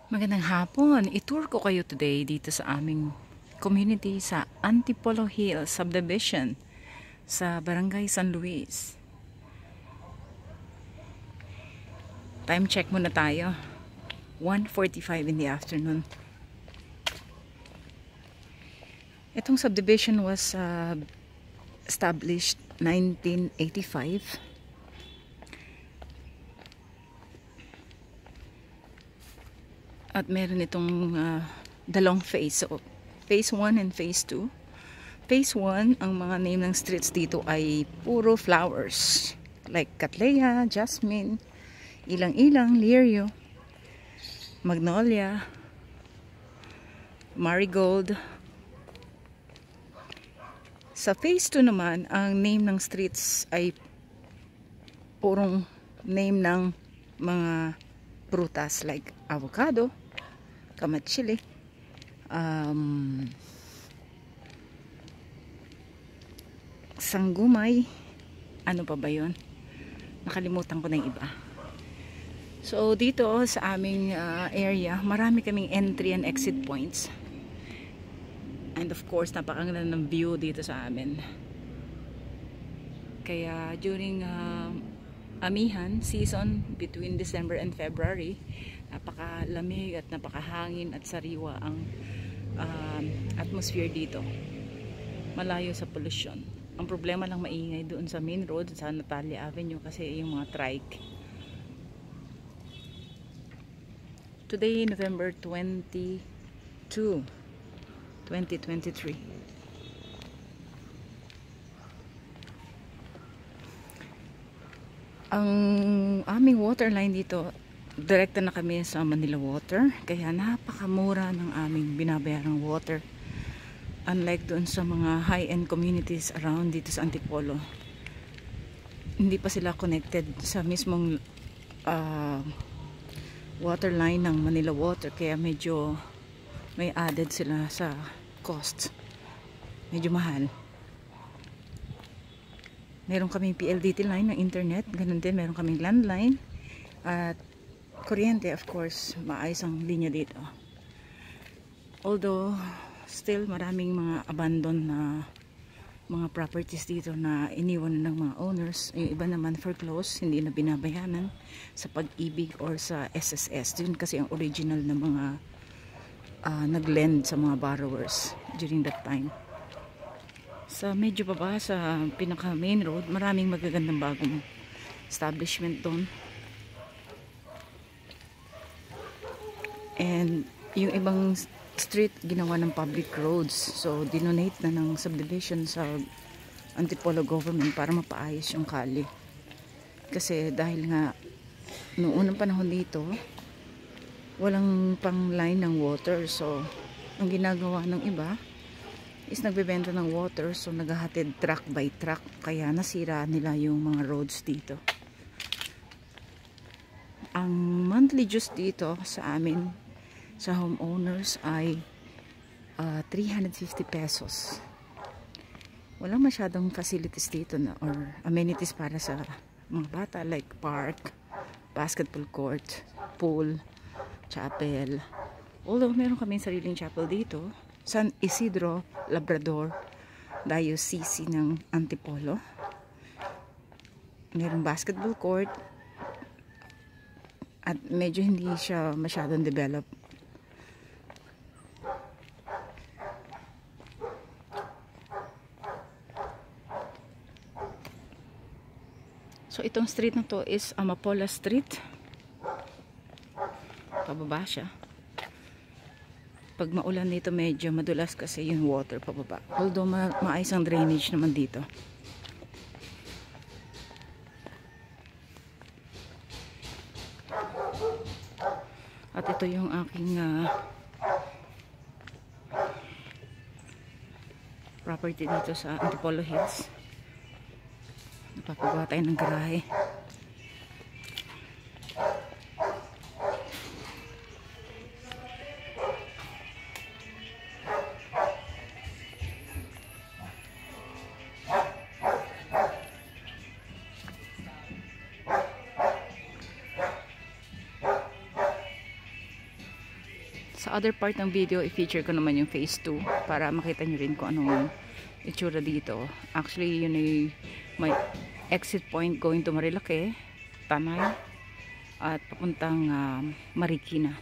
Magandang hapon. I-tour ko kayo today dito sa aming community sa Antipolo Hills Subdivision sa Barangay San Luis. Time check muna tayo. 1:45 in the afternoon. Itong subdivision was established 1985. At meron itong dalawang phase. So, phase 1 and phase 2. Phase 1, ang mga name ng streets dito ay puro flowers. Like Cattleya, Jasmine, Ilang-ilang, Lirio, Magnolia, Marigold. Sa phase 2 naman, ang name ng streets ay purong name ng mga prutas like avocado, kamatsili, sanggumay, ano pa ba yun? Nakalimutan ko na yung iba. So dito sa aming area, marami kaming entry and exit points. And of course, napakaganda ng view dito sa amin. Kaya during amihan season between December and February, napakalamig at napakahangin at sariwa ang atmosphere dito. Malayo sa pollution. Ang problema lang maingay doon sa main road sa Natalia Avenue kasi yung mga trike. Today, November 22, 2023. Ang aming water line dito, direkta na kami sa Manila Water, kaya napakamura ng aming binabayarang water, unlike doon sa mga high-end communities around dito sa Antipolo. Hindi pa sila connected sa mismong water line ng Manila Water, kaya medyo may added sila sa cost, medyo mahal. Meron kaming PLDT line ng internet, ganun din meron kaming landline at kuryente. Of course, maayos ang linya dito. Although still maraming mga abandoned na mga properties dito na iniwan ng mga owners. Yung iba naman foreclosed, hindi na binabayaran sa Pag-ibig or sa SSS. Yun kasi ang original na mga nag-lend sa mga borrowers during that time. Sa medyo baba sa pinaka main road, maraming magagandang bagong establishment doon. And yung ibang street ginawa ng public roads. So dinonate na ng subdivision sa Antipolo government para mapaayos yung kali. Kasi dahil nga noong unang panahon dito, walang pang line ng water. So ang ginagawa ng iba is nagbebenta ng water, so naghahatid truck by truck, kaya nasira nila yung mga roads dito. Ang monthly dues dito sa amin sa homeowners ay 350 pesos. Walang masyadong facilities dito na or amenities para sa mga bata like park, basketball court, pool, chapel. Although meron kami sariling chapel dito, San Isidro Labrador Diocese ng Antipolo. Mayroong basketball court at medyo hindi siya masyadong develop. So itong street na to is Amapola Street. Pababa siya. Pag maulan dito medyo madulas kasi yung water pababa. Although maayos ang drainage naman dito. At ito yung aking property dito sa Antipolo Hills. Napapagawa tayo ng garahe. Sa other part ng video, i-feature ko naman yung phase 2 para makita nyo rin kung anong itsura dito. Actually, yun ay may exit point going to Marilake, Tanay, at papuntang Marikina.